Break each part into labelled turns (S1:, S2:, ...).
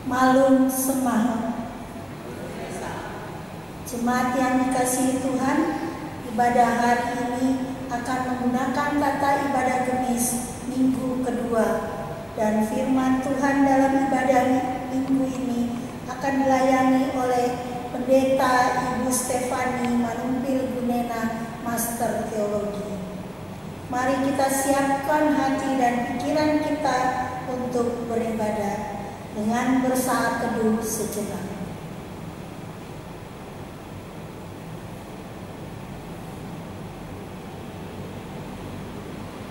S1: Malung Semahem. Jemaat yang dikasihi Tuhan, ibadah hari ini akan menggunakan tata ibadah Kemis minggu kedua, dan firman Tuhan dalam ibadah minggu ini akan dilayani oleh Pendeta Ibu Stefani Manumpil Gunena, Master Teologi. Mari kita siapkan hati dan pikiran kita untuk beribadah dengan bersaat teduh sejenak.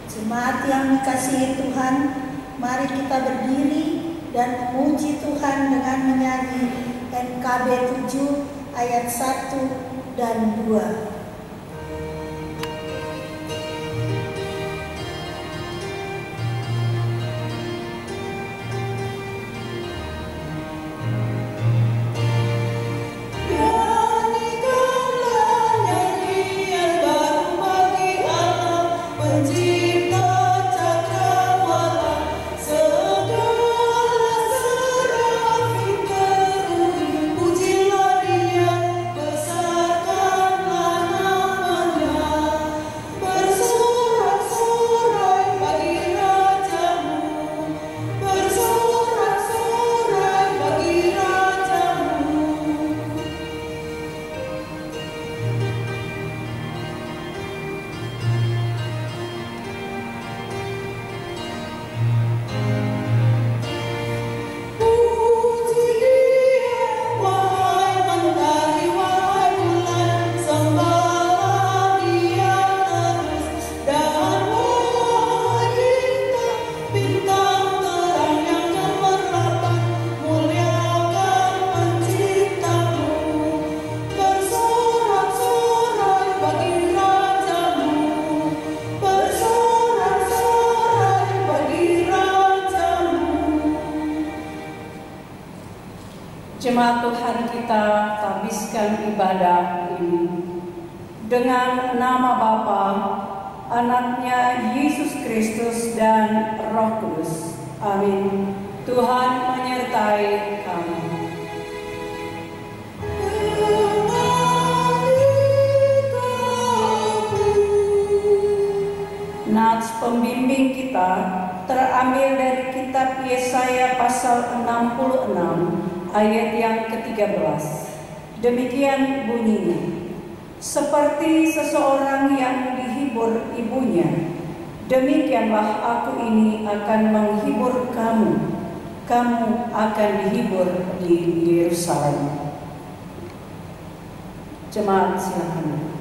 S1: Jemaat yang dikasihi Tuhan, mari kita berdiri dan memuji Tuhan dengan menyanyi NKB 7 ayat 1 dan 2.
S2: Jemaat Tuhan, kita habiskan ibadah ini dengan nama Bapa, Anaknya Yesus Kristus dan Roh Kudus. Amin. Tuhan menyertai kamu. Nats pembimbing kita terambil dari kitab Yesaya pasal 66 ayat yang ke-13. Demikian bunyinya. Seperti seseorang yang dihibur ibunya, demikianlah aku ini akan menghibur kamu. Kamu akan dihibur di Yerusalem. Jemaat silakan.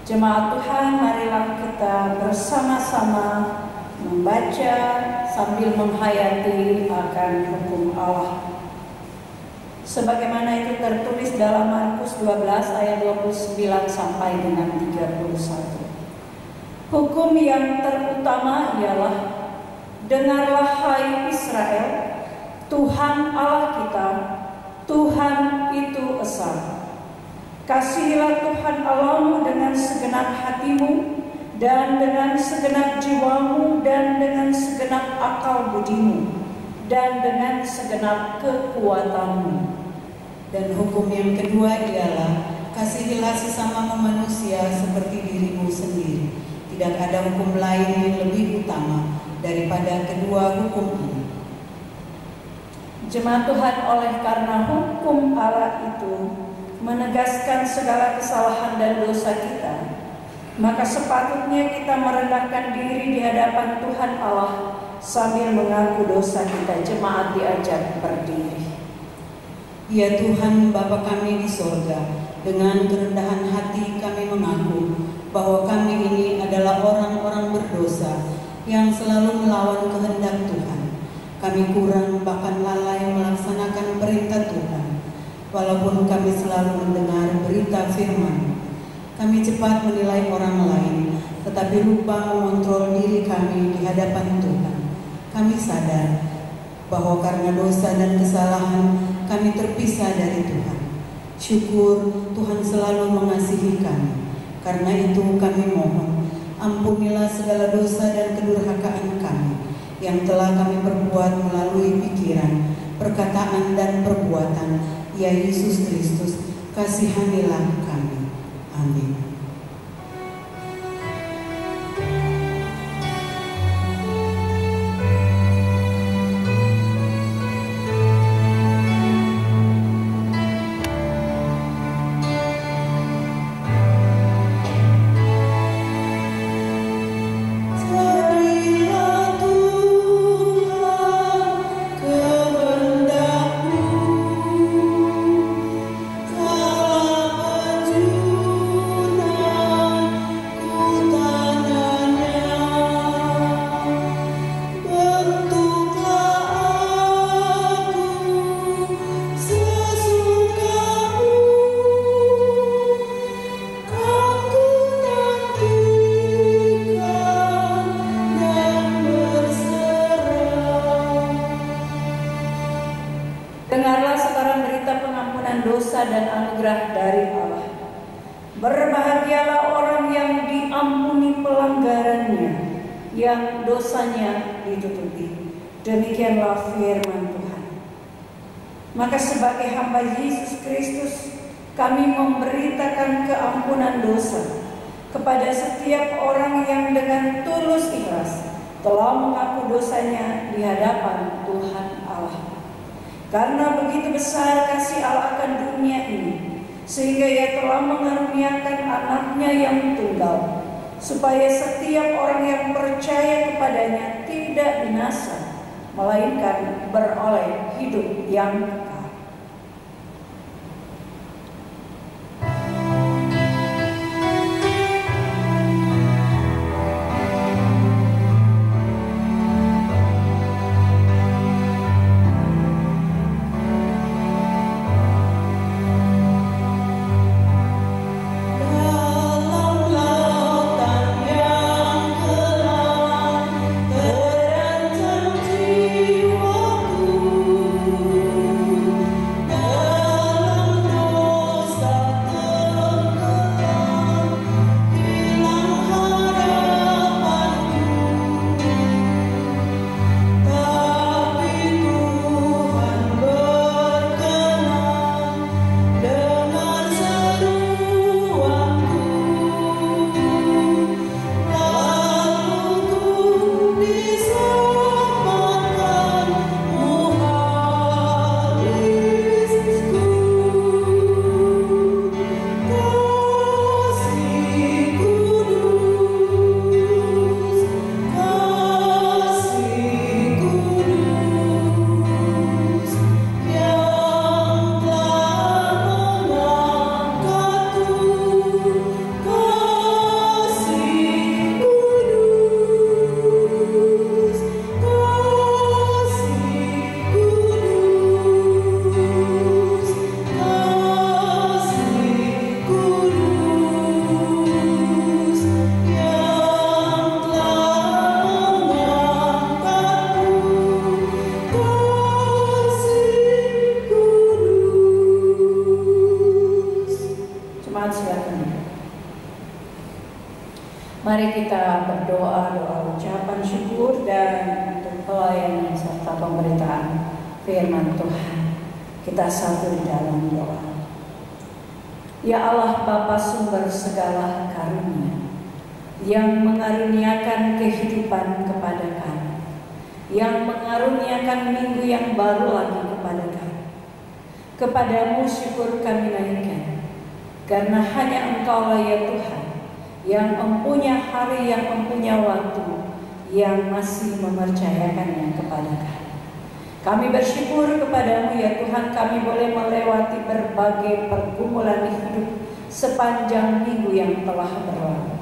S2: Jemaat Tuhan, marilah kita bersama-sama membaca sambil menghayati akan hukum Allah. Sebagaimana itu tertulis dalam Markus 12 ayat 29 sampai dengan 31. Hukum yang terutama ialah, dengarlah hai Israel, Tuhan Allah kita, Tuhan itu esa. Kasihilah Tuhan Allahmu dengan segenap hatimu, dan dengan segenap jiwamu, dan dengan segenap akal budimu, dan dengan segenap kekuatanmu.
S3: Dan hukum yang kedua ialah, kasihilah sesamamu manusia seperti dirimu sendiri. Tidak ada hukum lain yang lebih utama daripada kedua hukum ini.
S2: Jemaat Tuhan, oleh karena hukum Allah itu menegaskan segala kesalahan dan dosa kita, maka sepatutnya kita merendahkan diri di hadapan Tuhan Allah sambil mengaku dosa kita. Jemaat diajak berdiri.
S3: Ya Tuhan Bapa kami di sorga, dengan kerendahan hati kami mengaku bahwa kami ini adalah orang-orang berdosa yang selalu melawan kehendak Tuhan. Kami kurang bahkan lalai melaksanakan perintah Tuhan. Walaupun kami selalu mendengar berita firman, kami cepat menilai orang lain, tetapi lupa mengontrol diri kami di hadapan Tuhan. Kami sadar bahwa karena dosa dan kesalahan kami terpisah dari Tuhan. Syukur Tuhan selalu mengasihi kami. Karena itu kami mohon, ampunilah segala dosa dan kedurhakaan kami yang telah kami perbuat melalui pikiran, perkataan, dan perbuatan. Ya Yesus Kristus, kasihanilah kami. Amin.
S2: Dengarlah sekarang berita pengampunan dosa dan anugerah dari Allah. Berbahagialah orang yang diampuni pelanggarannya, yang dosanya ditutupi. Demikianlah firman Tuhan. Maka sebagai hamba Yesus Kristus, kami memberitakan keampunan dosa kepada setiap orang yang dengan tulus ikhlas telah mengaku dosanya di hadapan Tuhan Allah. Karena begitu besar kasih Allah akan dunia ini, sehingga Ia telah mengaruniakan anaknya yang tunggal, supaya setiap orang yang percaya kepadanya tidak binasa, melainkan beroleh hidup yang kekal.
S3: Jiwaku
S2: Mari kita berdoa, doa ucapan syukur dan untuk pelayanan serta pemberitaan firman Tuhan. Kita satu di dalam doa. Ya Allah Bapa sumber segala karunia, yang mengaruniakan kehidupan kepada kami, yang mengaruniakan minggu yang baru lagi kepada kami. Kepadamu syukur kami naikkan, karena hanya Engkaulah ya Tuhan, yang mempunyai hari, yang mempunyai waktu, yang masih mempercayakannya kepada kami. Kami bersyukur kepadamu ya Tuhan, kami boleh melewati berbagai pergumulan hidup sepanjang minggu yang telah berlalu.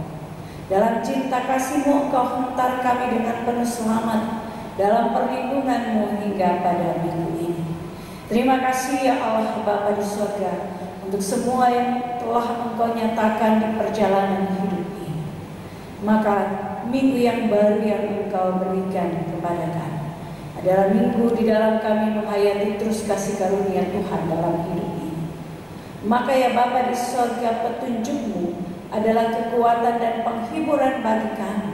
S2: Dalam cinta kasih-Mu Engkau hantar kami dengan penuh selamat dalam perlindungan-Mu hingga pada minggu ini. Terima kasih ya Allah Bapa di surga untuk semua yang telah Engkau nyatakan di perjalanan hidup ini. Maka minggu yang baru yang Engkau berikan kepada kami adalah minggu di dalam kami menghayati terus kasih karunia Tuhan dalam hidup ini. Maka ya Bapa di surga, petunjuk-Mu adalah kekuatan dan penghiburan bagi kami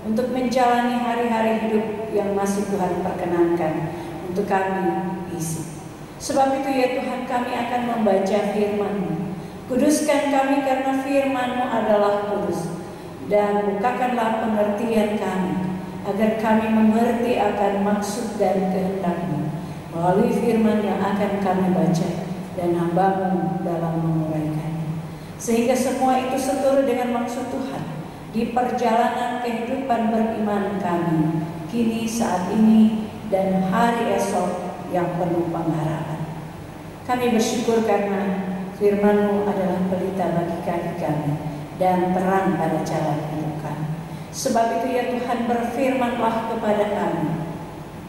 S2: untuk menjalani hari-hari hidup yang masih Tuhan perkenankan untuk kami isi. Sebab itu ya Tuhan, kami akan membaca firman-Mu. Kuduskan kami karena firman-Mu adalah kudus, dan bukakanlah pengertian kami agar kami mengerti akan maksud dan kehendak-Mu melalui firman yang akan kami baca dan hamba-Mu dalam menguraikannya. Sehingga semua itu seturut dengan maksud Tuhan di perjalanan kehidupan beriman kami kini, saat ini, dan hari esok yang penuh pengharapan. Kami bersyukur karena firman-Mu adalah pelita bagi kaki kami dan terang pada jalan hidup kami. Sebab itu ya Tuhan, berfirmanlah kepada kami.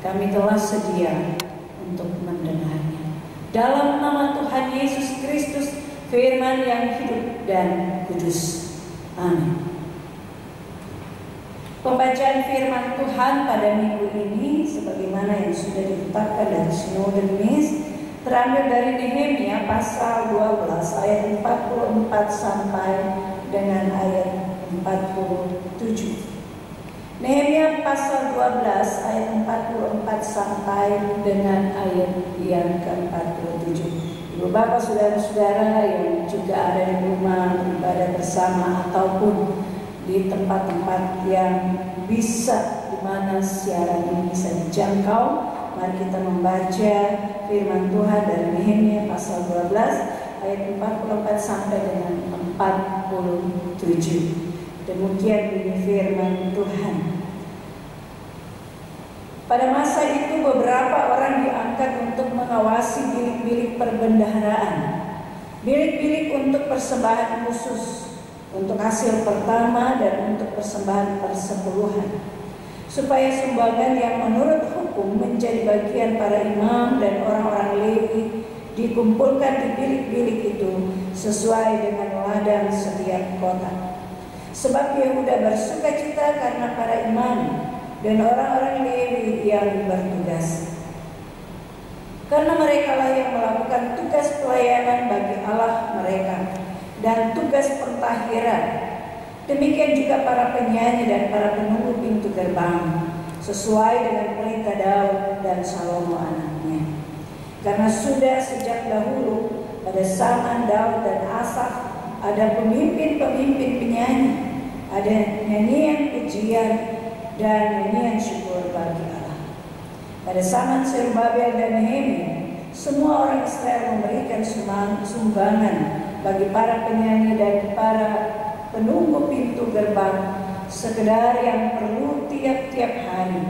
S2: Kami telah sedia untuk mendengarnya. Dalam nama Tuhan Yesus Kristus, firman yang hidup dan kudus. Amin. Pembacaan firman Tuhan pada minggu ini sebagaimana yang sudah ditetapkan dari Sinode Gemis terambil dari Nehemia pasal 12 ayat 44 sampai dengan ayat 47. Nehemia pasal 12 ayat 44 sampai dengan ayat yang ke-47. Ibu bapak saudara-saudara yang juga ada di rumah beribadah bersama ataupun di tempat-tempat yang bisa di mana siaran ini bisa dijangkau, mari kita membaca firman Tuhan dari Nehemia pasal 12 ayat 44 sampai dengan 47. Demikian bunyi firman Tuhan. Pada masa itu beberapa orang diangkat untuk mengawasi bilik-bilik perbendaharaan, bilik-bilik untuk persembahan khusus, untuk hasil pertama dan untuk persembahan persepuluhan, supaya sumbangan yang menurut hukum menjadi bagian para imam dan orang-orang Lewi dikumpulkan di bilik-bilik itu sesuai dengan ladang setiap kota. Sebab Yehuda bersukacita karena para imam dan orang-orang Lewi yang bertugas, karena merekalah yang melakukan tugas pelayanan bagi Allah mereka dan tugas pentahiran. Demikian juga para penyanyi dan para penunggu pintu gerbang, sesuai dengan perintah Daud dan Salomo anaknya. Karena sudah sejak dahulu pada zaman Daud dan Asaf ada pemimpin-pemimpin penyanyi, ada nyanyian pujian dan nyanyian syukur bagi Allah. Pada zaman Zerubabel dan Nehemia, semua orang Israel memberikan sumbangan bagi para penyanyi dan para penunggu pintu gerbang sekedar yang perlu tiap-tiap hari,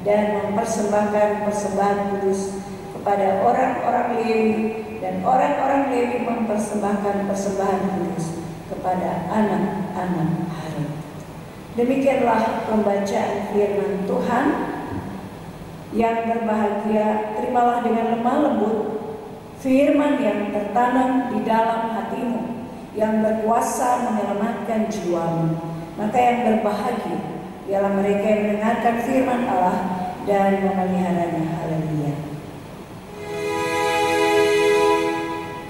S2: dan mempersembahkan persembahan kudus kepada orang-orang Lewi, dan orang-orang Lewi mempersembahkan persembahan kudus kepada anak-anak Harun. Demikianlah pembacaan firman Tuhan. Yang berbahagia, terimalah dengan lemah lembut firman yang tertanam di dalam hatimu, yang berkuasa menyelamatkan jiwamu. Maka yang berbahagia ialah mereka yang mendengarkan firman Allah dan memeliharanya. Haleluya.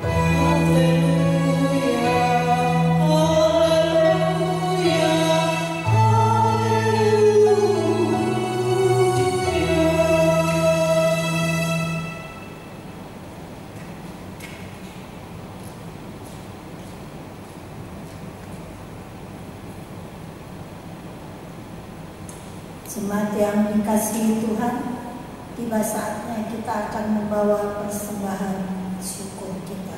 S3: Haleluya, haleluya,
S1: Jemaat yang dikasihi Tuhan, tiba saatnya kita akan membawa persembahan syukur kita.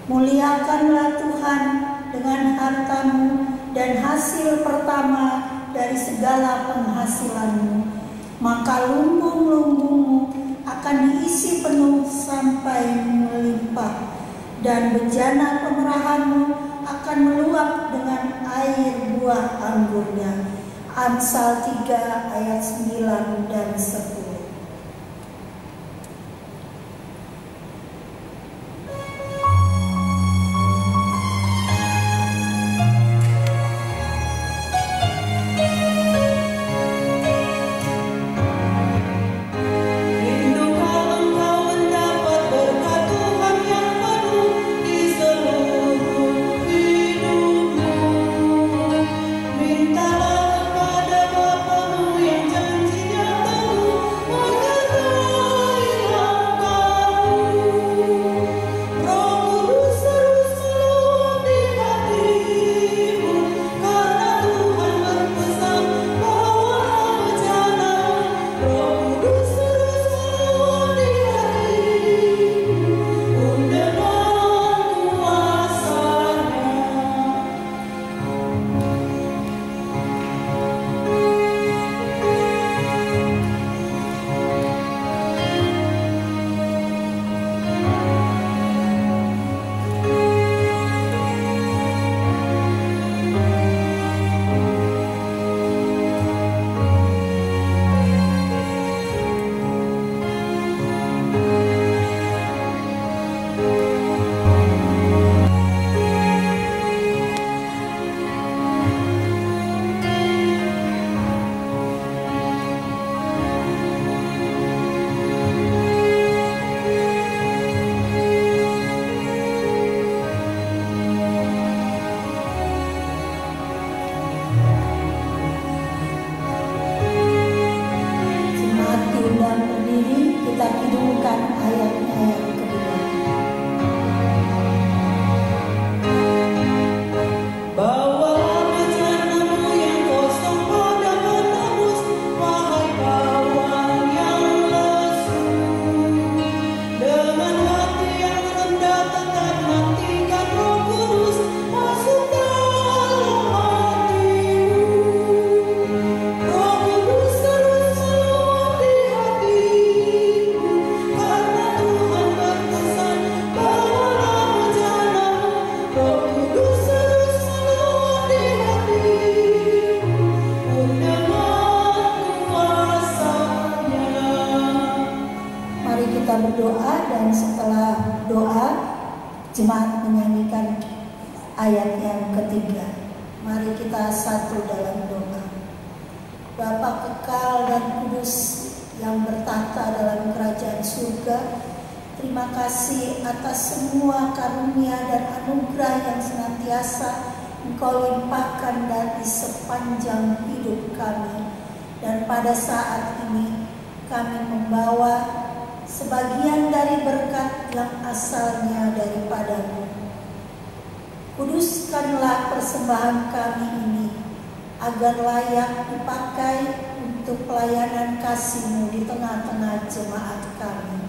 S1: Muliakanlah Tuhan dengan hartamu dan hasil pertama dari segala penghasilanmu, maka lumbung-lumbungmu akan diisi penuh sampai melimpah, dan bejana pemerahanmu akan meluap dengan air buah anggurnya. Amsal 3 ayat 9 dan 10.
S2: Jemaat menyanyikan ayat yang ketiga. Mari kita satu dalam doa. Bapa kekal dan kudus yang bertahta dalam kerajaan surga, terima kasih atas semua karunia dan anugerah yang senantiasa Engkau limpahkan dari sepanjang hidup kami. Dan pada saat ini kami membawa sebagian dari berkat yang asalnya daripadamu. Kuduskanlah persembahan kami ini agar layak dipakai untuk pelayanan kasih-Mu di tengah-tengah jemaat kami.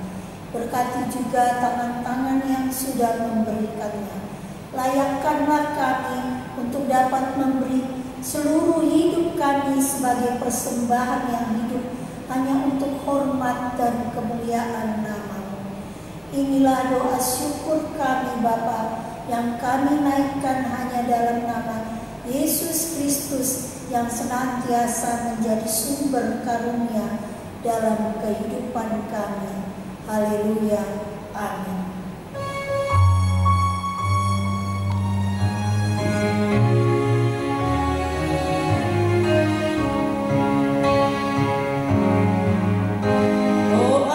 S2: Berkati juga tangan-tangan yang sudah memberikannya. Layakkanlah kami untuk dapat memberi seluruh hidup kami sebagai persembahan yang hidup hanya untuk hormat dan kemuliaan nama-Mu. Inilah doa syukur kami Bapa yang kami naikkan hanya dalam nama Yesus Kristus yang senantiasa menjadi sumber karunia dalam kehidupan kami. Haleluya. Amin.
S3: Oh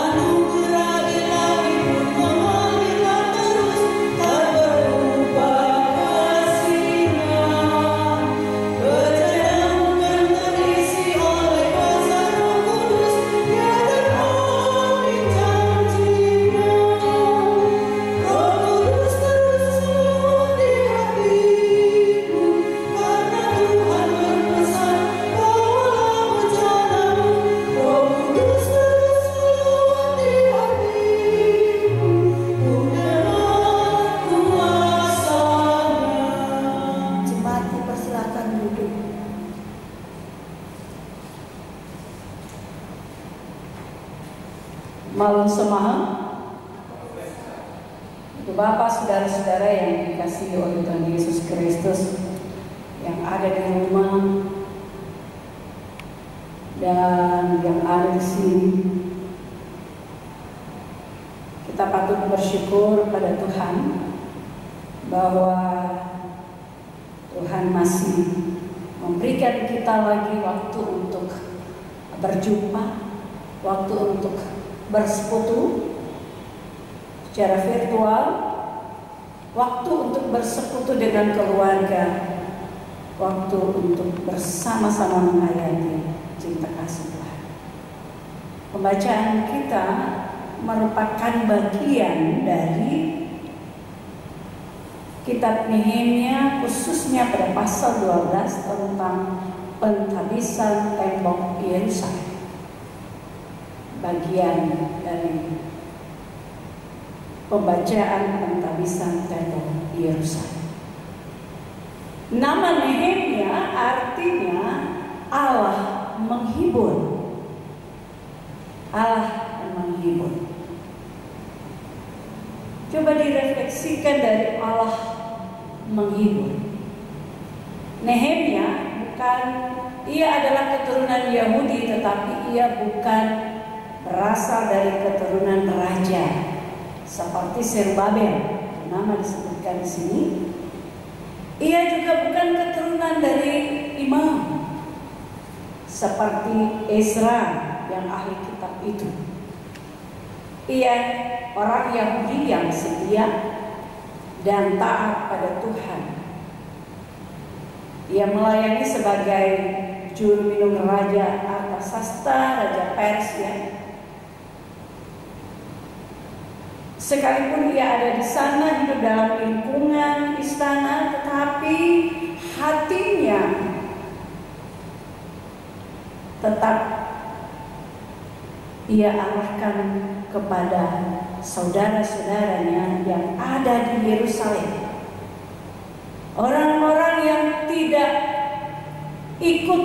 S2: Malun Semaha. Bapak, saudara-saudara yang dikasihi oleh Tuhan Yesus Kristus, yang ada di rumah dan yang ada di sini, kita patut bersyukur pada Tuhan bahwa Tuhan masih memberikan kita lagi waktu untuk berjumpa, waktu untuk bersekutu secara virtual, waktu untuk bersekutu dengan keluarga, waktu untuk bersama-sama menghayati cinta kasih Tuhan. Pembacaan kita merupakan bagian dari kitab Nehemia, khususnya pada pasal 12 tentang penghabisan tembok Yerusalem. Bagian dari pembacaan penghabisan tembok Yerusalem. Nama Nehemia artinya Allah menghibur. Allah menghibur. Coba direfleksikan dari Allah menghibur. Nehemia ia adalah keturunan Yahudi, tetapi ia bukan berasal dari keturunan raja seperti Zerubbabel, nama disebutkan di sini. Ia juga bukan keturunan dari imam seperti Ezra yang ahli kitab itu. Ia orang Yahudi yang setia dan taat pada Tuhan. Ia melayani sebagai juru minum Raja Artasasta, Raja Persia. Sekalipun ia ada di sana, hidup dalam lingkungan istana, tetapi hatinya tetap ia arahkan kepada saudara-saudaranya yang ada di Yerusalem. Orang-orang yang tidak ikut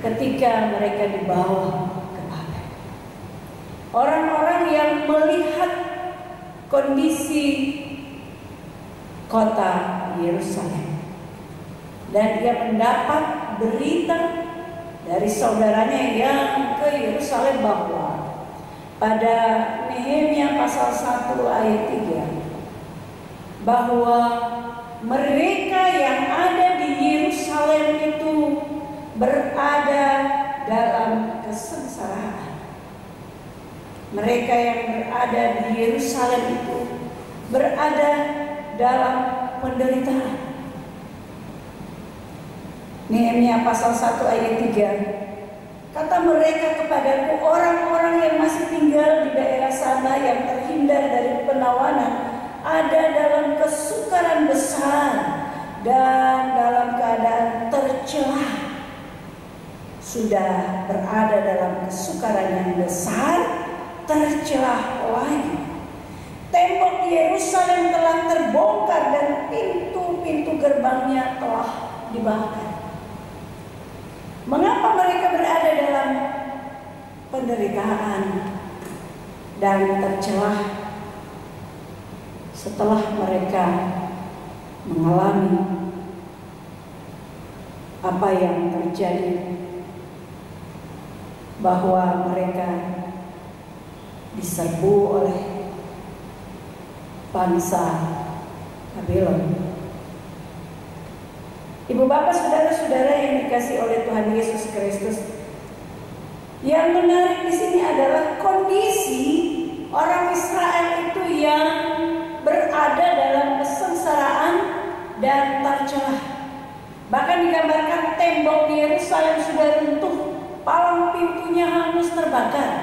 S2: ketika mereka dibawa ke Babel. Orang-orang yang melihat kondisi kota Yerusalem, dan ia mendapat berita dari saudaranya yang ke Yerusalem bahwa pada Nehemia pasal 1 ayat 3 bahwa mereka yang ada di Yerusalem itu berada dalam kesengsaraan. Mereka yang berada di Yerusalem itu berada dalam penderitaan. Nehemia pasal 1 ayat 3, kata mereka kepadaku, orang-orang yang masih tinggal di daerah sana yang terhindar dari penawanan ada dalam kesukaran besar dan dalam keadaan tercela. Sudah berada dalam kesukaran yang besar, tercela lagi. Tembok Yerusalem telah terbongkar dan pintu-pintu gerbangnya telah dibakar. Mengapa mereka berada dalam penderitaan dan tercela setelah mereka mengalami apa yang terjadi, bahwa mereka diserbu oleh bangsa Babylon? Ibu bapak, saudara-saudara yang dikasihi oleh Tuhan Yesus Kristus, yang menarik di sini adalah kondisi orang Israel itu yang berada dalam kesengsaraan dan tercela. Bahkan digambarkan tembok di Yerusalem sudah runtuh, palang pintunya hangus terbakar.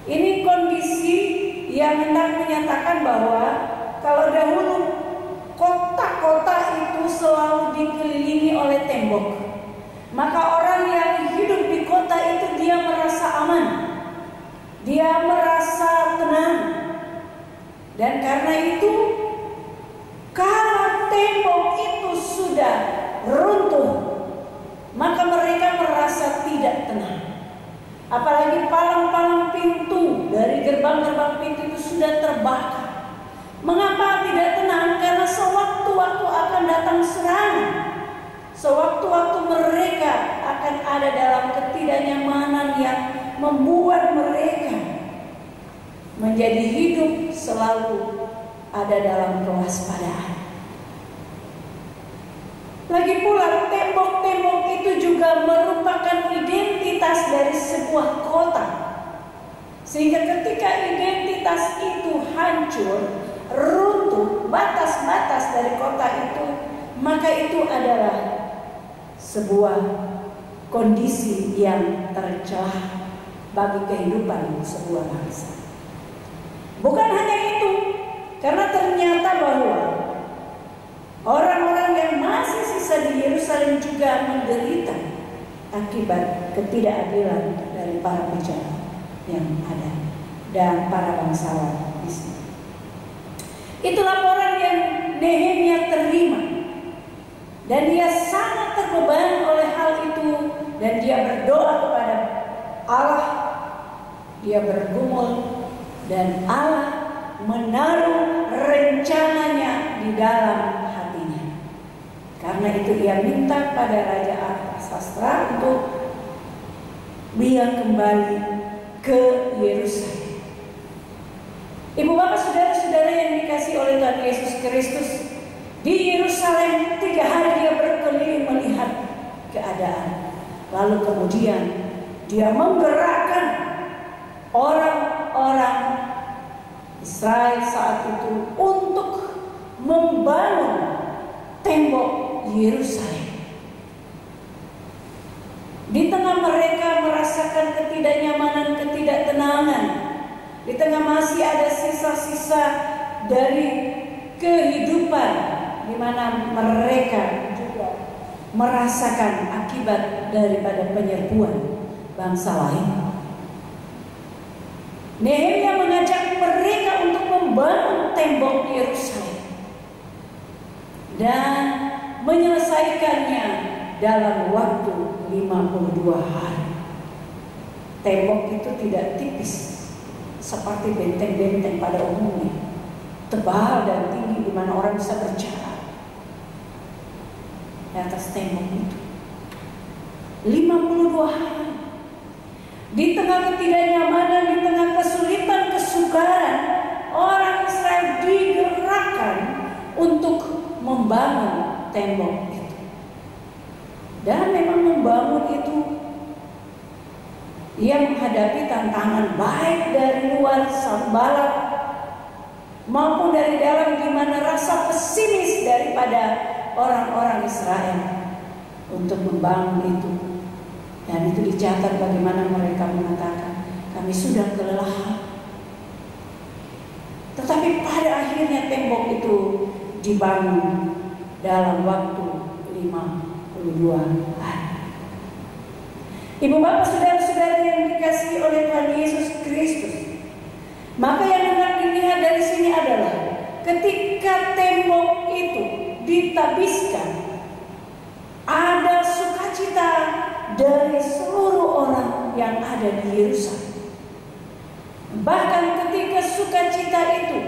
S2: Ini kondisi yang hendak menyatakan bahwa kalau dahulu kota-kota itu selalu dikelilingi oleh tembok, maka orang yang hidup di kota itu dia merasa aman, dia merasa tenang. Dan karena itu, kalau tembok itu sudah runtuh, maka mereka merasa tidak tenang. Apalagi palang-palang pintu dari gerbang-gerbang pintu itu sudah terbakar. Mengapa tidak tenang? Karena sewaktu-waktu akan datang serangan. Sewaktu-waktu mereka akan ada dalam ketidaknyamanan yang membuat mereka menjadi hidup selalu ada dalam kewaspadaan. Lagi pula tembok-tembok itu juga merupakan identitas dari sebuah kota. Sehingga ketika identitas itu hancur, runtuh batas-batas dari kota itu, maka itu adalah sebuah kondisi yang tercelah bagi kehidupan sebuah bangsa. Bukan hanya itu, karena ternyata bahwa orang-orang yang masih sisa di Yerusalem juga menderita akibat ketidakadilan dari para pejabat yang ada dan para bangsawan di sini. Itu laporan yang Nehemia terima, dan dia sangat terbebani oleh hal itu, dan dia berdoa kepada Allah. Dia bergumul, dan Allah menaruh rencananya di dalam hatinya. Karena itu ia minta pada Raja Artasastra untuk dia kembali ke Yerusalem. Ibu bapak saudara-saudara yang dikasihi oleh Tuhan Yesus Kristus, di Yerusalem 3 hari dia berkeliling melihat keadaan. Lalu kemudian dia menggerakkan orang-orang Israel saat itu untuk membangun tembok Yerusalem. Di tengah mereka merasakan ketidaknyamanan, ketidaktenangan, di tengah masih ada sisa-sisa dari kehidupan di mana mereka juga merasakan akibat daripada penyerbuan bangsa lain. Nehemia mengajak mereka untuk membangun tembok Yerusalem dan menyelesaikannya dalam waktu 52 hari. Tembok itu tidak tipis seperti benteng-benteng pada umumnya, tebal dan tinggi di mana orang bisa berjalan di atas tembok itu. 52 hari. Di tengah ketidaknyamanan, di tengah kesulitan, kesukaran, orang Israel digerakkan untuk membangun tembok itu. Dan memang membangun itu, ia menghadapi tantangan baik dari luar sambalat maupun dari dalam, di mana rasa pesimis daripada orang-orang Israel untuk membangun itu. Dan itu dicatat bagaimana mereka mengatakan, kami sudah kelelahan. Tetapi pada akhirnya tembok itu dibangun dalam waktu 52 hari. Ibu bapak saudara-saudara yang dikasihi oleh Tuhan Yesus Kristus, maka yang hendak dilihat dari sini adalah ketika tembok itu ditabiskan, ada sukacita dari seluruh orang yang ada di Yerusalem. Bahkan ketika sukacita itu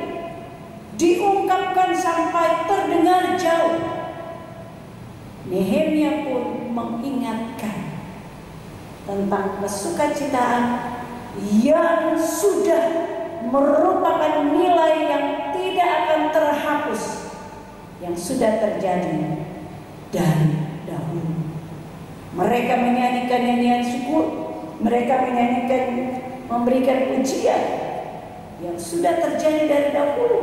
S2: diungkapkan sampai terdengar jauh, Nehemia pun mengingatkan tentang kesukacitaan yang sudah merupakan nilai yang tidak akan terhapus, yang sudah terjadi dari dahulu. Mereka menyanyikan nyanyian syukur, mereka menyanyikan, memberikan pujian yang sudah terjadi dari dahulu,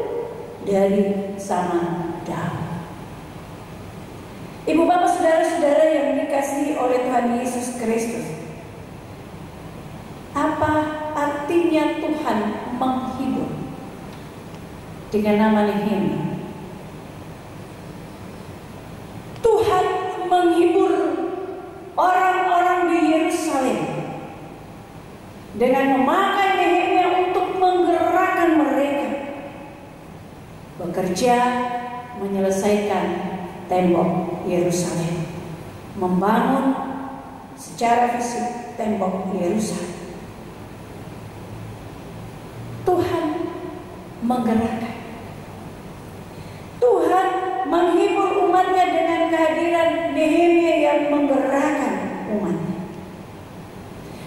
S2: dari zaman dahulu. Ibu bapak saudara-saudara yang dikasihi oleh Tuhan Yesus Kristus, apa artinya Tuhan menghibur dengan nama Nehemia? Tuhan menghibur orang-orang di Yerusalem dengan memakai Nehemia untuk menggerakkan mereka bekerja menyelesaikan tembok Yerusalem, membangun secara fisik tembok Yerusalem. menggerakkan. Tuhan menghibur umatnya dengan kehadiran Nehemia yang menggerakkan umatnya.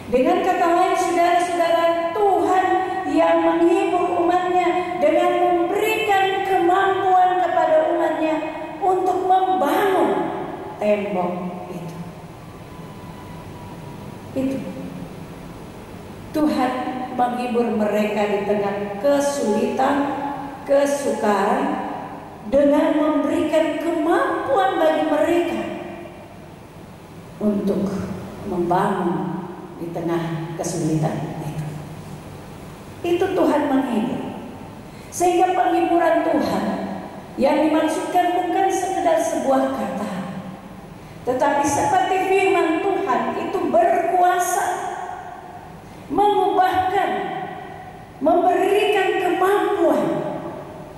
S2: Dengan kata lain, saudara-saudara, Tuhan yang menghibur umatnya dengan memberikan kemampuan kepada umatnya untuk membangun tembok itu. Itu Tuhan menghibur mereka di tengah kesulitan, kesukaran, dengan memberikan kemampuan bagi mereka untuk membangun di tengah kesulitan itu. Itu Tuhan menghibur. Sehingga penghiburan Tuhan yang dimaksudkan bukan sekedar sebuah kata, tetapi seperti firman Tuhan itu berkuasa, mengubahkan, memberikan kemampuan.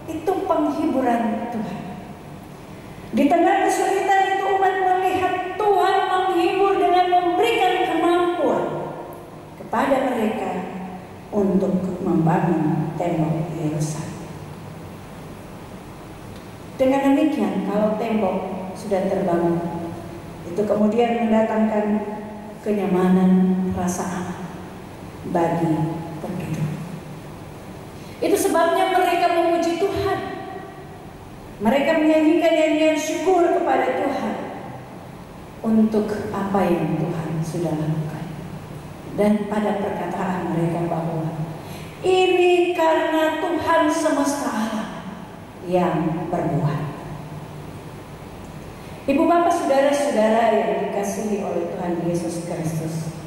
S2: Itu penghiburan Tuhan. Di tengah kesulitan itu umat melihat Tuhan menghibur dengan memberikan kemampuan kepada mereka untuk membangun tembok Yerusalem. Dengan demikian, kalau tembok sudah terbangun, itu kemudian mendatangkan kenyamanan, rasa aman bagi penduduk. Itu sebabnya mereka memuji Tuhan. Mereka menyanyikan nyanyian syukur kepada Tuhan untuk apa yang Tuhan sudah lakukan. Dan pada perkataan mereka bahwa ini karena Tuhan semesta alam yang berbuat. Ibu bapak saudara-saudara yang dikasihi oleh Tuhan Yesus Kristus,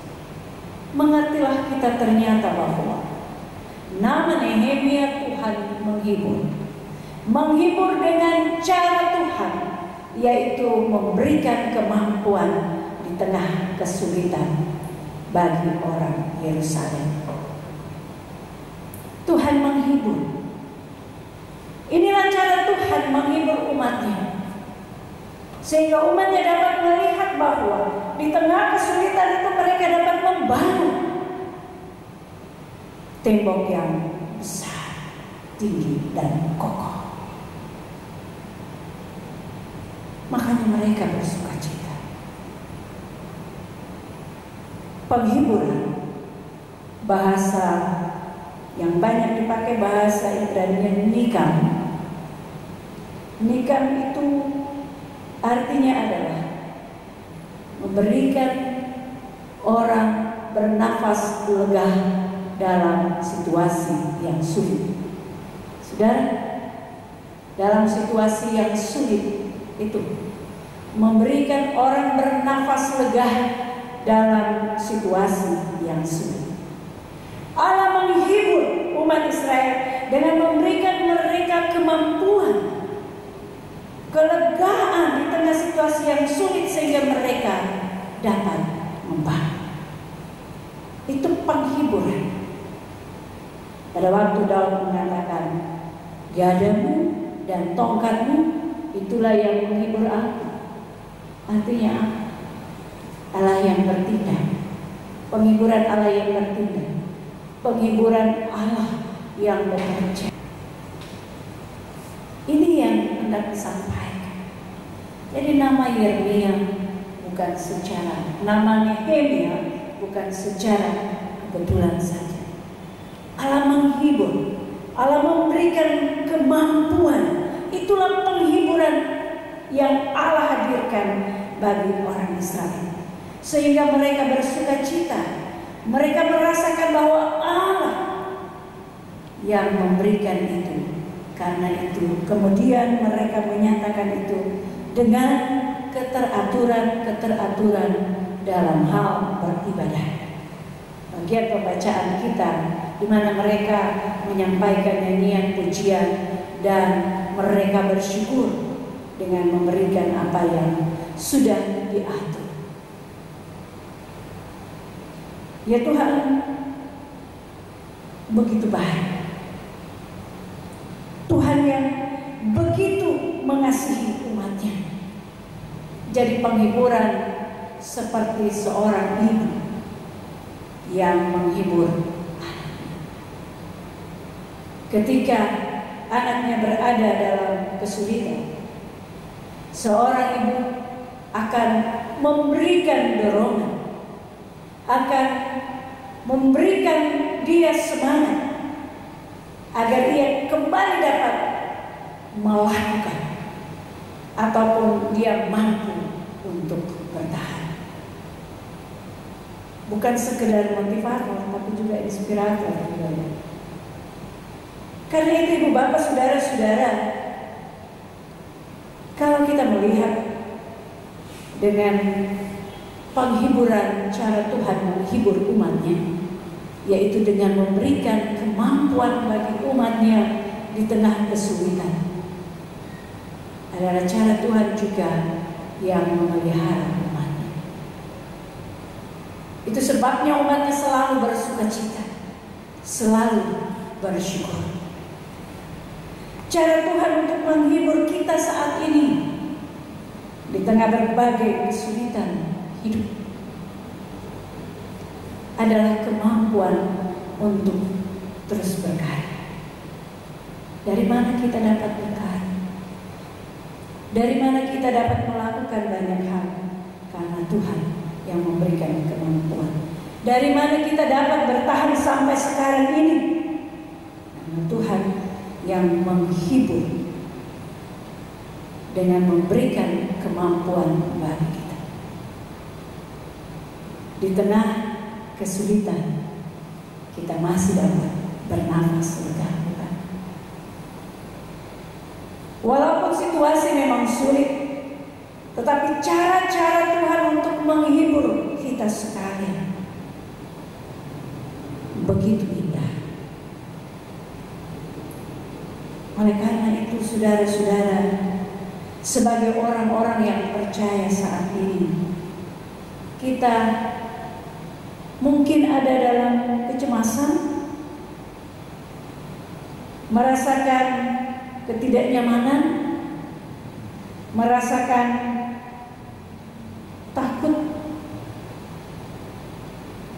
S2: mengertilah kita ternyata bahwa nama Nehemia Tuhan menghibur dengan cara Tuhan, yaitu memberikan kemampuan di tengah kesulitan bagi orang Yerusalem. Tuhan menghibur. Inilah cara Tuhan menghibur umatnya, sehingga umatnya dapat melihat bahwa di tengah kesulitan itu mereka dapat membangun tembok yang besar, tinggi, dan kokoh. Makanya mereka bersukacita. Penghiburan, bahasa yang banyak dipakai bahasa Ibrani nikam. Nikam itu artinya adalah memberikan orang bernafas lega dalam situasi yang sulit. Saudara, dalam situasi yang sulit itu memberikan orang bernafas lega dalam situasi yang sulit. Allah menghibur umat Israel dengan memberikan mereka kemampuan, kelegaan di tengah situasi yang sulit sehingga mereka dapat membangun. Itu penghiburan. Pada waktu Daud mengatakan, gadamu dan tongkatmu itulah yang menghibur aku. Artinya Allah yang bertindak. Penghiburan Allah yang bertindak. Penghiburan Allah yang bekerja. Ini yang hendak disampaikan. Jadi nama Yeremia bukan secara, nama Nehemia bukan secara kebetulan saja. Allah menghibur, Allah memberikan kemampuan. Itulah penghiburan yang Allah hadirkan bagi orang Israel, sehingga mereka bersukacita. Mereka merasakan bahwa Allah yang memberikan itu. Karena itu kemudian mereka menyatakan itu dengan keteraturan dalam hal beribadah. Bagian pembacaan kita di mana mereka menyampaikan nyanyian pujian dan mereka bersyukur dengan memberikan apa yang sudah diatur. Ya Tuhan, begitu baik. Tuhan yang begitu mengasihi umatnya. Jadi penghiburan seperti seorang ibu yang menghibur anaknya. ketika anaknya berada dalam kesulitan, seorang ibu akan memberikan dorongan, akan memberikan dia semangat agar ia kembali dapat melakukan ataupun dia mampu untuk bertahan. Bukan sekedar motivator, tapi juga inspirator. Karena itu ibu bapak saudara-saudara, kalau kita melihat dengan penghiburan cara Tuhan menghibur umatnya, yaitu dengan memberikan kemampuan bagi umatnya di tengah kesulitan, adalah cara Tuhan juga yang memelihara umatnya. Itu sebabnya umatnya selalu bersukacita, selalu bersyukur. Cara Tuhan untuk menghibur kita saat ini di tengah berbagai kesulitan hidup adalah kemampuan untuk terus berkarya. Dari mana kita dapat berkarya? Dari mana kita dapat melakukan banyak hal? Karena Tuhan yang memberikan kemampuan. Dari mana kita dapat bertahan sampai sekarang ini? Karena Tuhan yang menghibur dengan memberikan kemampuan bagi kita. Di tengah kesulitan, kita masih dapat bernafas lega. Walaupun situasi memang sulit, tetapi cara-cara Tuhan untuk menghibur kita sekalian begitu indah. Oleh karena itu saudara-saudara, sebagai orang-orang yang percaya saat ini, kita mungkin ada dalam kecemasan, merasakan ketidaknyamanan, merasakan takut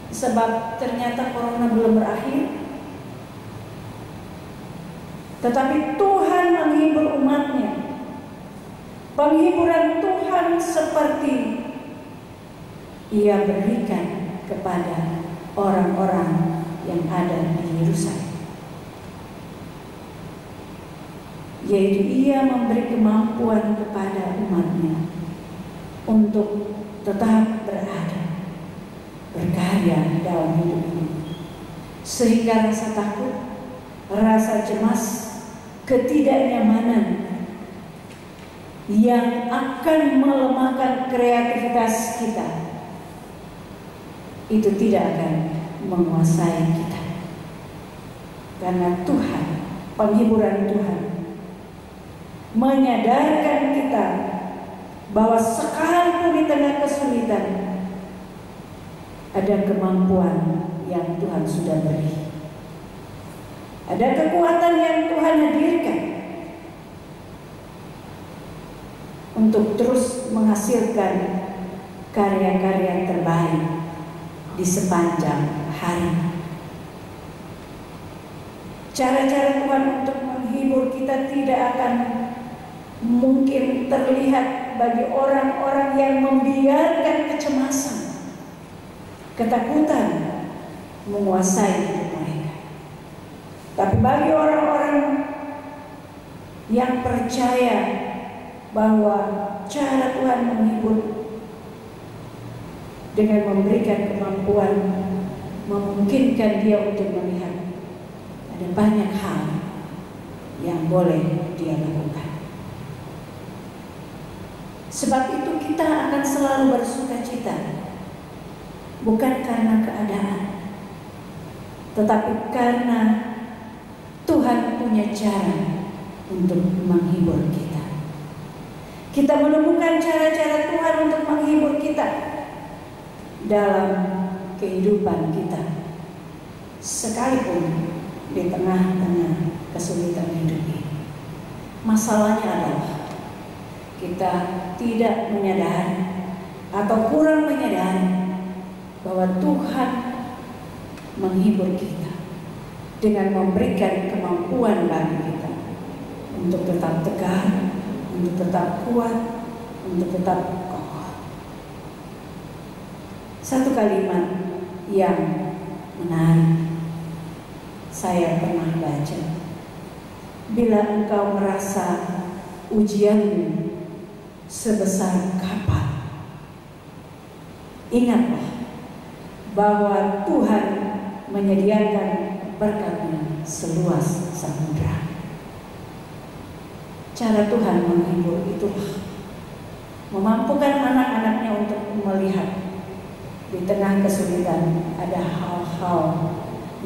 S2: sebab ternyata corona belum berakhir. Tetapi Tuhan menghibur umatnya. Penghiburan Tuhan seperti Ia berikan kepada orang-orang yang ada di Yerusalem, yaitu Ia memberi kemampuan kepada umatnya untuk tetap berada, berkarya dalam hidup ini, sehingga rasa takut, rasa cemas, ketidaknyamanan yang akan melemahkan kreativitas kita itu tidak akan menguasai kita. Karena Tuhan, penghiburan Tuhan menyadarkan kita bahwa sekalipun di tengah kesulitan ada kemampuan yang Tuhan sudah beri. Ada kekuatan yang Tuhan hadirkan untuk terus menghasilkan karya-karya terbaik di sepanjang hari. Cara-cara Tuhan untuk menghibur kita tidak akan mungkin terlihat bagi orang-orang yang membiarkan kecemasan, ketakutan menguasai hidup mereka. Tapi bagi orang-orang yang percaya bahwa cara Tuhan menghibur dengan memberikan kemampuan, memungkinkan dia untuk melihat ada banyak hal yang boleh dia lakukan. Sebab itu kita akan selalu bersukacita, bukan karena keadaan, tetapi karena Tuhan punya cara untuk menghibur kita. Kita menemukan cara-cara Tuhan untuk menghibur kita dalam kehidupan kita, sekalipun di tengah-tengah kesulitan hidup ini. Masalahnya adalah kita tidak menyadari atau kurang menyadari bahwa Tuhan menghibur kita dengan memberikan kemampuan bagi kita untuk tetap tegar, untuk tetap kuat, untuk tetap kokoh. Satu kalimat yang menarik saya pernah baca. Bila engkau merasa ujianmu sebesar kapal, ingatlah bahwa Tuhan menyediakan berkat-Nya seluas samudra. Cara Tuhan menghibur itulah memampukan anak-anaknya untuk melihat di tengah kesulitan ada hal-hal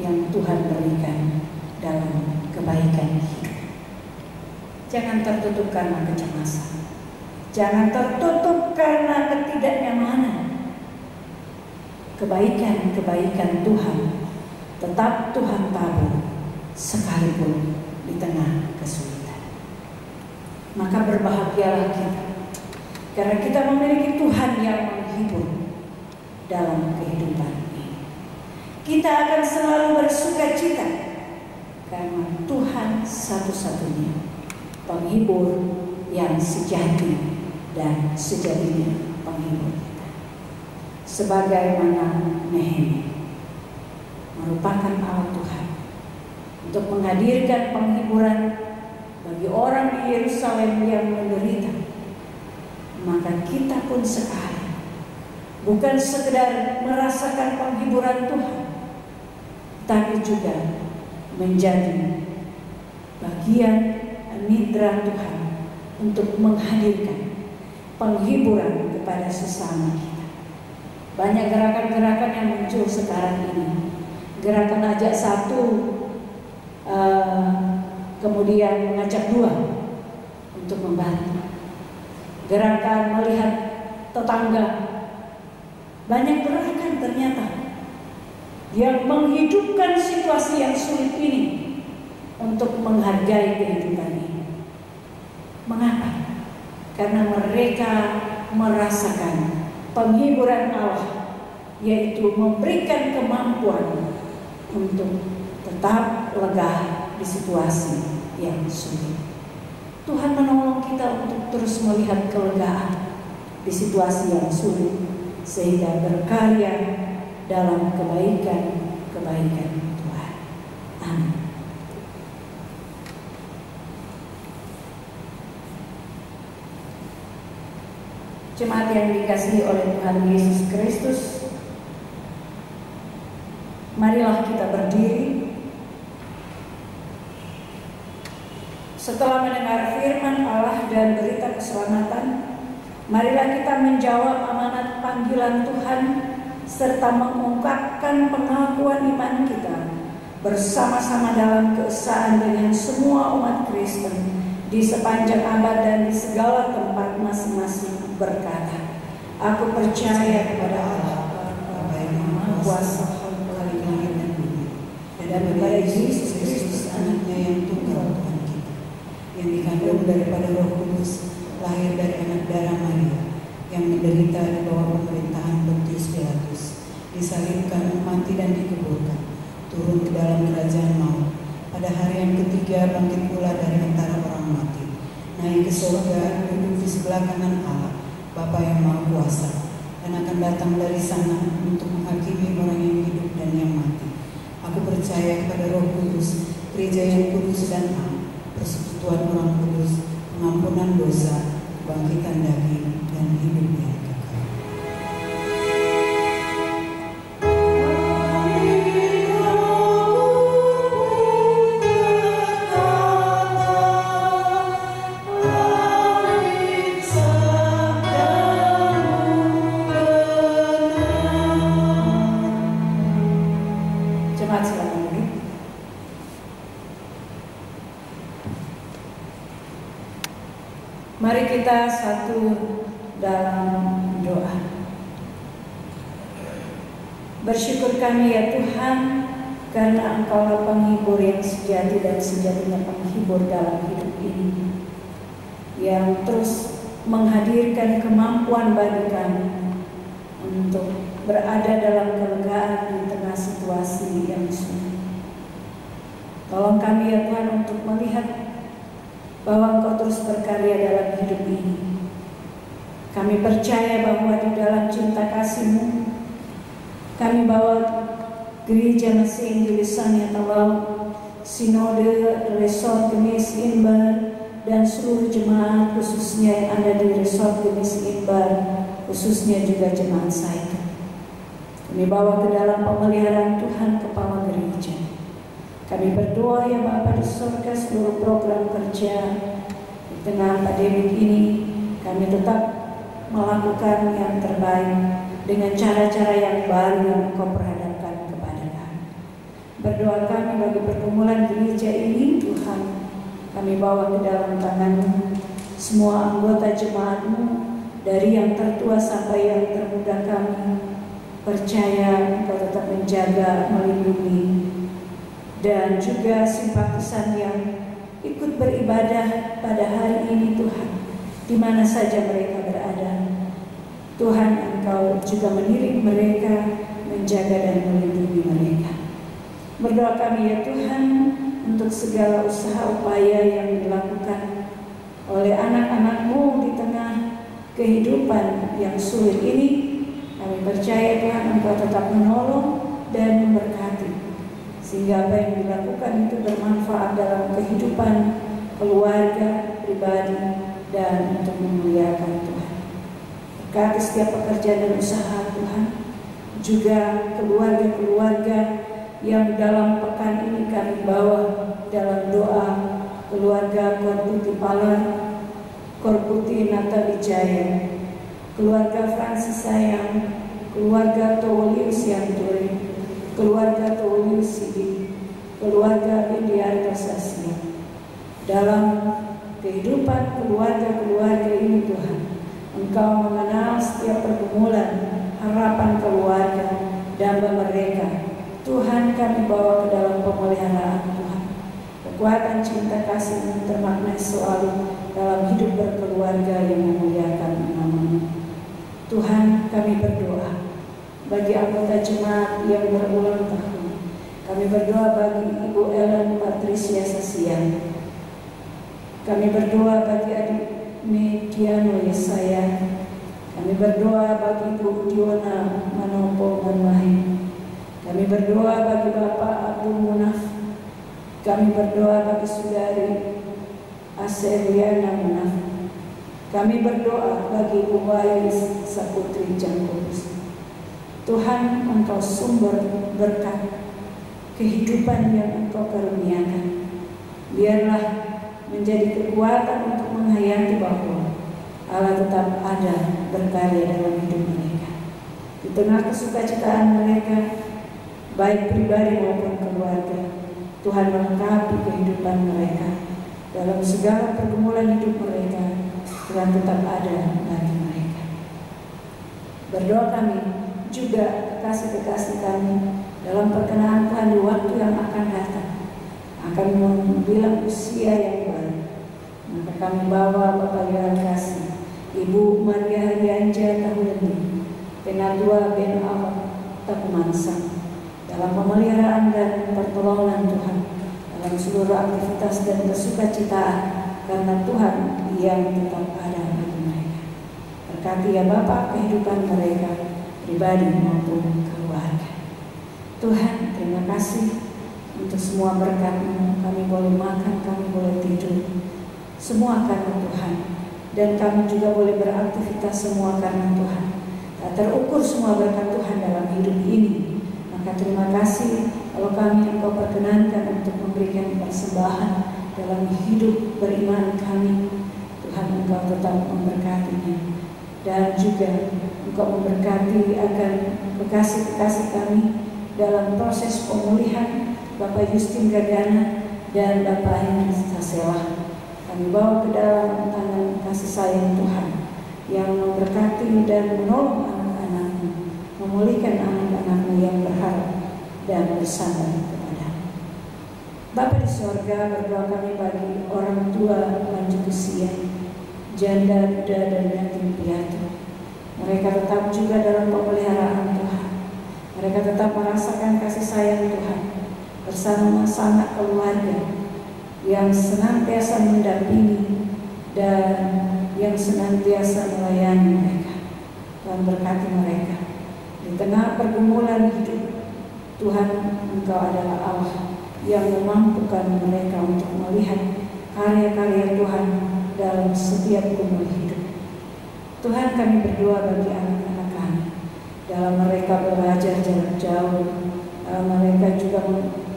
S2: yang Tuhan berikan dalam kebaikan hidup. Jangan tertutup karena kecemasan, jangan tertutup karena ketidaknyamanan. Kebaikan-kebaikan Tuhan tetap Tuhan tabur sekalipun di tengah kesulitan. Maka berbahagialah kita, karena kita memiliki Tuhan yang menghibur dalam kehidupan ini. Kita akan selalu bersuka cita karena Tuhan satu-satunya penghibur yang sejati dan sejatinya penghibur kita. Sebagaimana Nehemia merupakan Allah Tuhan untuk menghadirkan penghiburan bagi orang di Yerusalem yang menderita, maka kita pun sekarang bukan sekedar merasakan penghiburan Tuhan, tapi juga menjadi bagian anugerah Tuhan untuk menghadirkan penghiburan kepada sesama kita. Banyak gerakan-gerakan yang muncul sekarang ini. Gerakan ajak satu, kemudian mengajak dua untuk membantu. Gerakan melihat tetangga. Banyak gerakan ternyata yang menghidupkan situasi yang sulit ini untuk menghargai kehidupan ini. Mengapa? Karena mereka merasakan penghiburan Allah, yaitu memberikan kemampuan untuk tetap lega di situasi yang sulit. Tuhan menolong kita untuk terus melihat kelegaan di situasi yang sulit, sehingga berkarya dalam kebaikan-kebaikan Tuhan. Amin. Jemaat yang dikasihi oleh Tuhan Yesus Kristus, marilah kita berdiri. Setelah mendengar firman Allah dan berita keselamatan, marilah kita menjawab amanat panggilan Tuhan serta mengungkapkan pengakuan iman kita bersama-sama dalam keesaan dengan semua umat Kristen di sepanjang abad dan di segala tempat masing-masing, berkata, aku percaya kepada Allah Bapa yang Maha Kuasa, Khalik langit dan bumi, dan kepada Yesus Kristus anaknya yang tunggal Tuhan kita, yang dikandung daripada Roh Kudus, lahir dari anak darah Maria, yang menderita di bawah pemerintahan Pontius Pilatus, disalibkan, mati dan dikuburkan, turun ke dalam kerajaan maut, pada hari yang ketiga bangkit pula dari antara orang mati, naik ke surga, duduk di sebelah kanan Allah Bapa yang Maha Kuasa, dan akan datang dari sana untuk menghakimi orang yang hidup dan yang mati. Aku percaya kepada Roh Kudus, gereja yang kudus dan am, persekutuan orang kudus, pengampunan dosa, kebangkitan daging, dan hidup yang kekal. Mari kita satu dalam doa. Bersyukur kami ya Tuhan, karena Engkaulah penghibur yang sejati dan sejatinya penghibur dalam hidup ini, yang terus menghadirkan kemampuan bagi kami untuk berada dalam kelegaan di tengah situasi yang sulit. Tolong kami ya Tuhan untuk melihat bahwa Engkau terus berkarya dalam hidup ini. Kami percaya bahwa di dalam cinta kasih-Mu, kami bawa gereja Mesih Indonesia Tawau, Sinode, Resort Gemis Inbar, dan seluruh jemaat khususnya yang ada di Resort Gemis Inbar, khususnya juga jemaat Saika. Kami bawa ke dalam pemeliharaan Tuhan kepala gereja. Kami berdoa ya Bapa di surga, seluruh program kerja di tengah pandemi ini kami tetap melakukan yang terbaik dengan cara-cara yang baru yang Engkau perhadapkan kepada kami. Berdoa kami bagi pergumulan gereja ini, Tuhan, kami bawa ke dalam tangan-Mu semua anggota jemaat-Mu, dari yang tertua sampai yang termuda. Kami percaya Engkau tetap menjaga, melindungi, dan juga simpatisan yang ikut beribadah pada hari ini, Tuhan, di mana saja mereka berada. Tuhan, Engkau juga mendidik mereka, menjaga dan melindungi mereka. Berdoa kami ya Tuhan untuk segala usaha upaya yang dilakukan oleh anak-anak-Mu di tengah kehidupan yang sulit ini. Kami percaya Tuhan Engkau tetap menolong dan memberkati, sehingga apa yang dilakukan itu bermanfaat dalam kehidupan keluarga, pribadi, dan untuk memuliakan Tuhan. Berkati setiap pekerjaan dan usaha Tuhan, juga keluarga-keluarga yang dalam pekan ini kami bawa dalam doa, keluarga Korputi Palan, Korputi Natalijaya, keluarga Francis Sayang, keluarga Tolius Yanturi, keluarga Tolius Sidi, keluarga Indiarta Sasya. Dalam kehidupan keluarga-keluarga ini Tuhan, Engkau mengenal setiap pergumulan, harapan keluarga, dan mereka. Tuhan, kami bawa ke dalam pemeliharaan Tuhan. Kekuatan cinta kasih termaknai selalu dalam hidup berkeluarga yang memuliakan nama-Mu. Tuhan, kami berdoa bagi anggota jemaat yang berulang tahun. Kami berdoa bagi Ibu Ellen Patricia Sasian. Kami berdoa bagi adik Mediano Yesaya. Kami berdoa bagi Ibu Diona Manopo Manwahi. Kami berdoa bagi Bapak Abdul Munaf. Kami berdoa bagi Saudari Aseriana Munaf. Kami berdoa bagi Ibu Wais Saputri Jangkobus. Tuhan, Engkau sumber berkat kehidupan yang Engkau karuniakan. Biarlah menjadi kekuatan untuk menghayati bahwa Allah tetap ada berkarya dalam hidup mereka. Di tengah kesukacitaan mereka, baik pribadi maupun keluarga, Tuhan melengkapi kehidupan mereka. Dalam segala pergumulan hidup mereka, Tuhan tetap ada bagi mereka. Berdoa kami juga kekasih-kekasih kami dalam perkenanan Tuhan di waktu yang akan datang, akan membilang usia yang baru. Maka kami bawa Bapak Yohan Kasih, Ibu Maria Harianja Tahuleni, Penatua Ben Awak Takumansang, dalam pemeliharaan dan pertolongan Tuhan dalam seluruh aktivitas dan kesukacitaan, karena Tuhan yang tetap ada bagi mereka. Berkati ya Bapa kehidupan mereka, pribadi maupun keluarga. Tuhan, terima kasih untuk semua berkat-Mu. Kami boleh makan, kami boleh tidur, semua karena Tuhan. Dan kami juga boleh beraktivitas semua karena Tuhan. Tak terukur semua berkat Tuhan dalam hidup ini. Maka terima kasih kalau kami Engkau perkenankan untuk memberikan persembahan dalam hidup beriman kami. Tuhan, Engkau tetap memberkatinya. Dan juga Engkau memberkati akan kekasih-kekasih kami dalam proses pemulihan, Bapak Justin Gagana dan Bapak Henry Sasela. Kami bawa ke dalam tangan kasih sayang Tuhan yang memberkati dan menolong anak-anak-Mu, memulihkan anak-anak-Mu yang berharap dan bersandar kepada-Mu. Bapa di sorga, berdoa kami bagi orang tua lanjut usia, janda, duda, dan yatim piatu. Mereka tetap juga dalam pemeliharaan Tuhan. Mereka tetap merasakan kasih sayang Tuhan. bersama-sama keluarga yang senantiasa mendampingi dan yang senantiasa melayani mereka. Tuhan berkati mereka di tengah pergumulan hidup. Tuhan, Engkau adalah Allah yang memampukan mereka untuk melihat karya-karya Tuhan dalam setiap gumul hidup. Tuhan, kami berdoa bagi anak-anak kami dalam mereka belajar jarak jauh, dalam mereka juga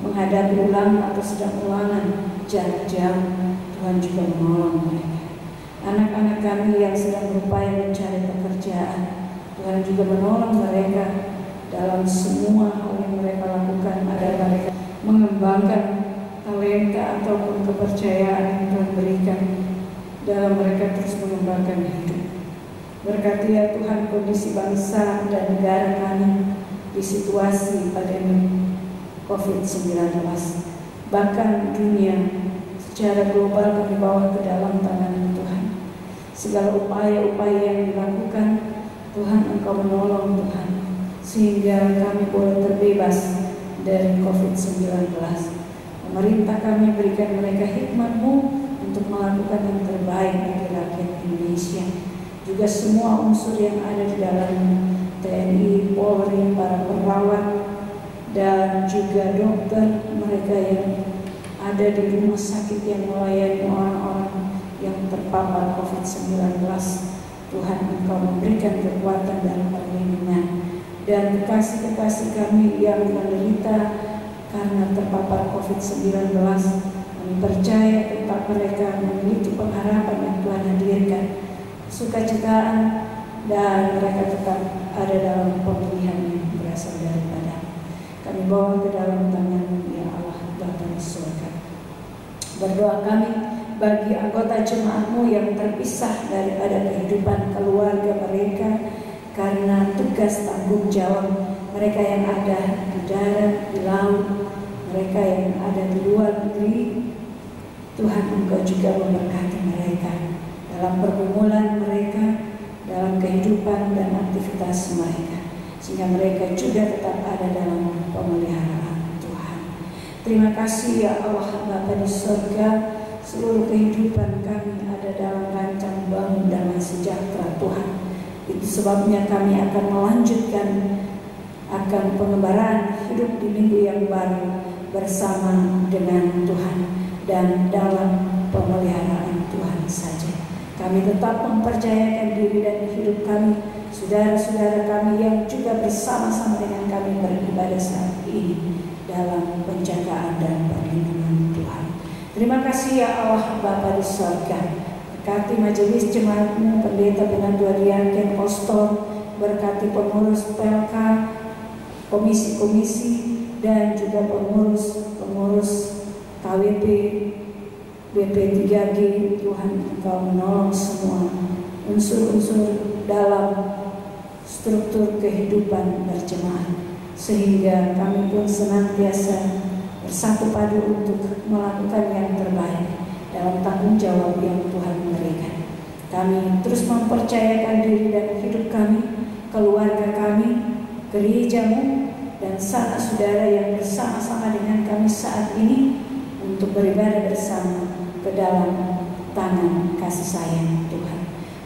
S2: menghadapi ulangan atau sedang ulangan jarak jauh. Tuhan juga menolong mereka. Anak-anak kami yang sedang berupaya mencari pekerjaan, Tuhan juga menolong mereka dalam semua hal yang mereka lakukan, agar mereka mengembangkan talenta ataupun kepercayaan yang Tuhan berikan dalam mereka terus mengembangkan hidup. Berkati ya Tuhan kondisi bangsa dan negara kami di situasi pandemi COVID-19, bahkan dunia secara global kami bawa ke dalam tangan Tuhan. Segala upaya-upaya yang dilakukan, Tuhan Engkau menolong Tuhan, sehingga kami boleh terbebas dari COVID-19. Pemerintah kami berikan mereka hikmat-Mu untuk melakukan yang terbaik bagi rakyat Indonesia. Juga semua unsur yang ada di dalam TNI, Polri, para perawat, dan juga dokter, mereka yang ada di rumah sakit yang melayani orang-orang yang terpapar COVID-19. Tuhan Engkau memberikan kekuatan dan perlindungan. Dan kekasih-kekasih kami yang menderita karena terpapar COVID-19, kami percaya tetap mereka memiliki pengharapan yang Tuhan hadirkan, sukacita, dan mereka tetap ada dalam pemulihan yang berasal daripada. Kami bawa ke dalam tangan ya Allah Bapa di surga. Berdoa kami bagi anggota jemaat-Mu yang terpisah daripada kehidupan keluarga mereka karena tugas tanggung jawab, mereka yang ada di darat, di laut, mereka yang ada di luar negeri. Tuhan Engkau juga memberkati mereka dalam pergumulan mereka, dalam kehidupan dan aktivitas mereka, sehingga mereka juga tetap ada dalam pemeliharaan Tuhan. Terima kasih ya Allah Bapa di surga, seluruh kehidupan kami ada dalam rancang bangun damai sejahtera Tuhan. Itu sebabnya kami akan melanjutkan akan pengembaraan hidup di minggu yang baru bersama dengan Tuhan dan dalam pemeliharaan Tuhan saja. Kami tetap mempercayakan diri dan hidup kami, saudara-saudara kami yang juga bersama-sama dengan kami beribadah saat ini dalam penjagaan dan perlindungan Tuhan. Terima kasih ya Allah Bapa di surga. Berkati majelis jemaat-Mu, pendeta penantua diaken, pastor, berkati pengurus PLK, komisi-komisi, dan juga pengurus KWP, BP3G. Tuhan Engkau menolong semua unsur-unsur dalam struktur kehidupan berjemaat, sehingga kami pun senantiasa bersatu padu untuk melakukan yang terbaik dalam tanggung jawab yang Tuhan berikan. Kami terus mempercayakan diri dan hidup kami, keluarga kami, gereja-Mu, dan sanak saudara yang bersama-sama dengan kami saat ini untuk beribadah bersama ke dalam tangan kasih sayang Tuhan.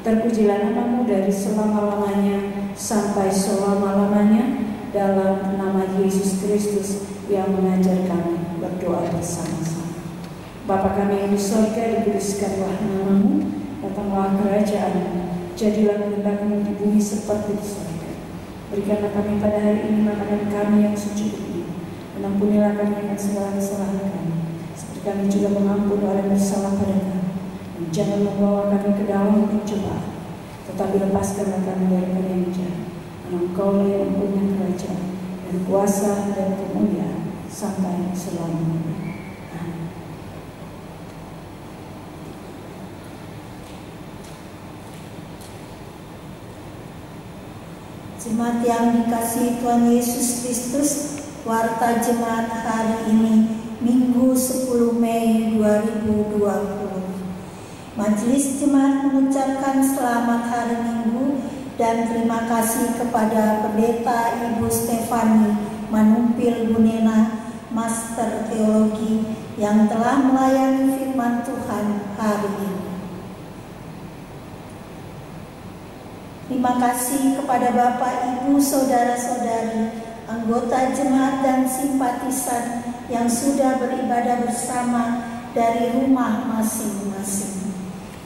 S2: Terpujilah nama-Mu dari selama-lamanya sampai selama-lamanya, dalam nama Yesus Kristus yang mengajar kami berdoa bersama-sama. Bapa kami yang di surga, dikuduskanlah nama-Mu, datanglah kerajaan-Mu, jadilah kehendak-Mu di bumi seperti di surga. Berikanlah kami pada hari ini makanan kami yang secukupnya, dan ampunilah kami akan segala kesalahan kami, seperti kami juga mengampuni orang yang bersalah pada kami. Dan jangan membawa kami ke dalam pencobaan, tetapi lepaskanlah kami daripada yang jahat. Engkau yang mempunyai kerajaan dan kuasa dan kemuliaan sampai selamanya.
S1: Jemaat yang dikasihi Tuhan Yesus Kristus, warta jemaat hari ini Minggu 10 Mei 2020. Majelis jemaat mengucapkan selamat hari Minggu dan terima kasih kepada Pendeta Ibu Stefani Manumpil Bunena Master Teologi yang telah melayani firman Tuhan hari ini. Terima kasih kepada Bapak, Ibu, Saudara-saudari, anggota jemaat dan simpatisan yang sudah beribadah bersama dari rumah masing-masing.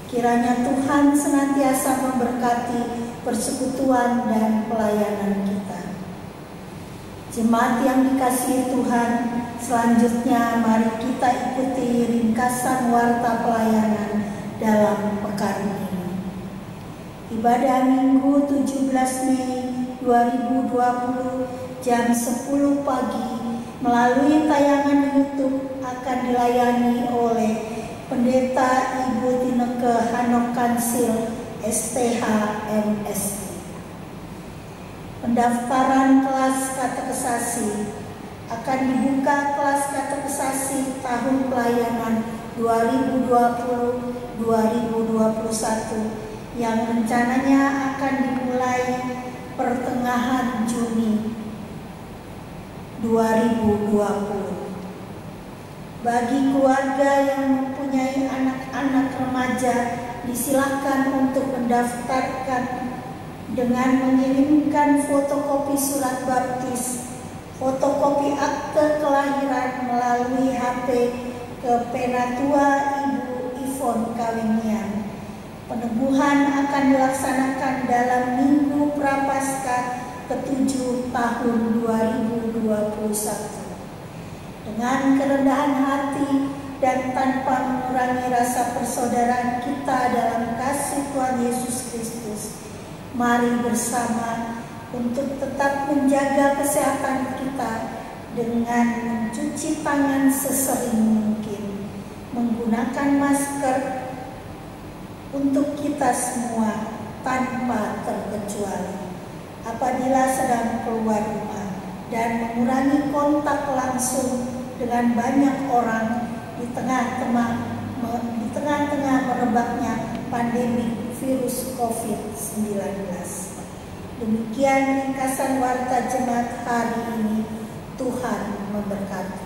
S1: Kiranya Tuhan senantiasa memberkati persekutuan dan pelayanan kita. Jemaat yang dikasihi Tuhan, selanjutnya mari kita ikuti ringkasan warta pelayanan dalam pekan ini. Ibadah Minggu 17 Mei 2020 jam 10 pagi melalui tayangan YouTube akan dilayani oleh Pendeta Ibu Tineke Hanok Kansil STH MSI. Pendaftaran kelas katekesasi akan dibuka kelas katekesasi tahun pelayanan 2020-2021 yang rencananya akan dimulai pertengahan Juni 2020. Bagi keluarga yang mempunyai anak-anak remaja, disilakan untuk mendaftarkan dengan mengirimkan fotokopi surat baptis, fotokopi akte kelahiran melalui HP ke Penatua Ibu Ivon Kawinian. Peneguhan akan dilaksanakan dalam Minggu Prapaskah ke-7 tahun 2021. Dengan kerendahan hati dan tanpa mengurangi rasa persaudaraan kita dalam kasih Tuhan Yesus Kristus, mari bersama untuk tetap menjaga kesehatan kita dengan mencuci tangan sesering mungkin, menggunakan masker untuk kita semua tanpa terkecuali apabila sedang keluar rumah, dan mengurangi kontak langsung dengan banyak orang di tengah-tengah merebaknya pandemi virus COVID-19. Demikian ringkasan warta jemaat hari ini. Tuhan memberkati.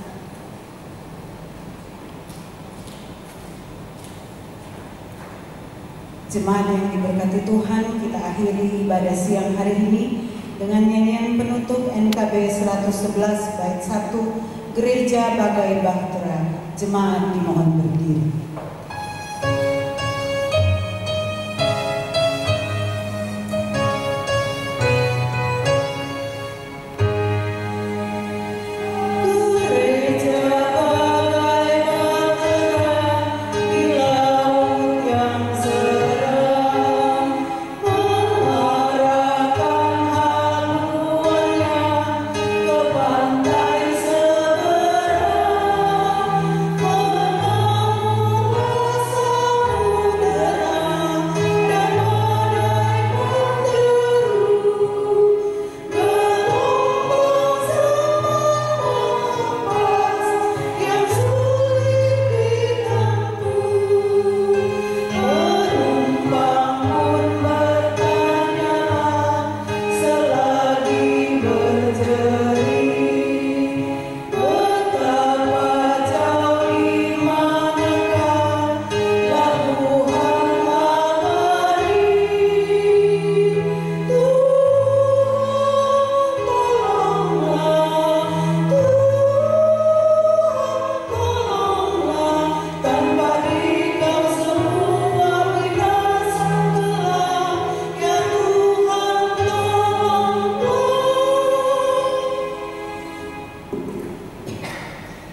S3: Jemaat yang diberkati Tuhan, kita akhiri ibadah siang hari ini dengan nyanyian penutup NKB 111 bait 1, Gereja Bagai Bahtera. Jemaat dimohon berdiri.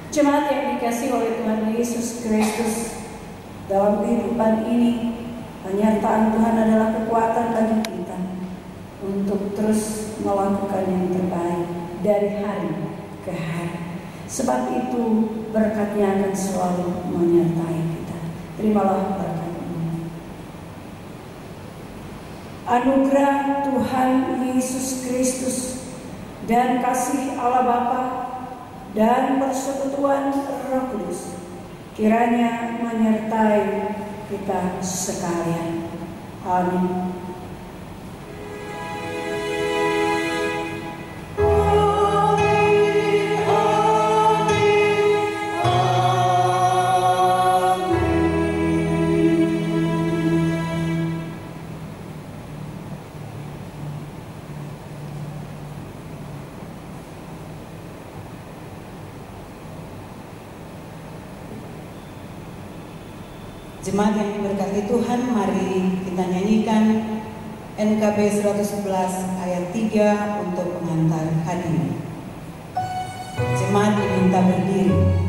S2: Jemaat yang dikasihi oleh Tuhan Yesus Kristus, dalam kehidupan ini penyertaan Tuhan adalah kekuatan bagi kita untuk terus melakukan yang terbaik dari hari ke hari. Sebab itu berkat-Nya akan selalu menyertai kita. Terimalah berkat ini. Anugerah Tuhan Yesus Kristus dan kasih Allah Bapa dan persekutuan Roh Kudus kiranya menyertai kita sekalian. Amin.
S3: Amin. Jemaat yang diberkati Tuhan, mari kita nyanyikan NKB 111 ayat 3 untuk pengantar hadirin. Jemaat diminta berdiri.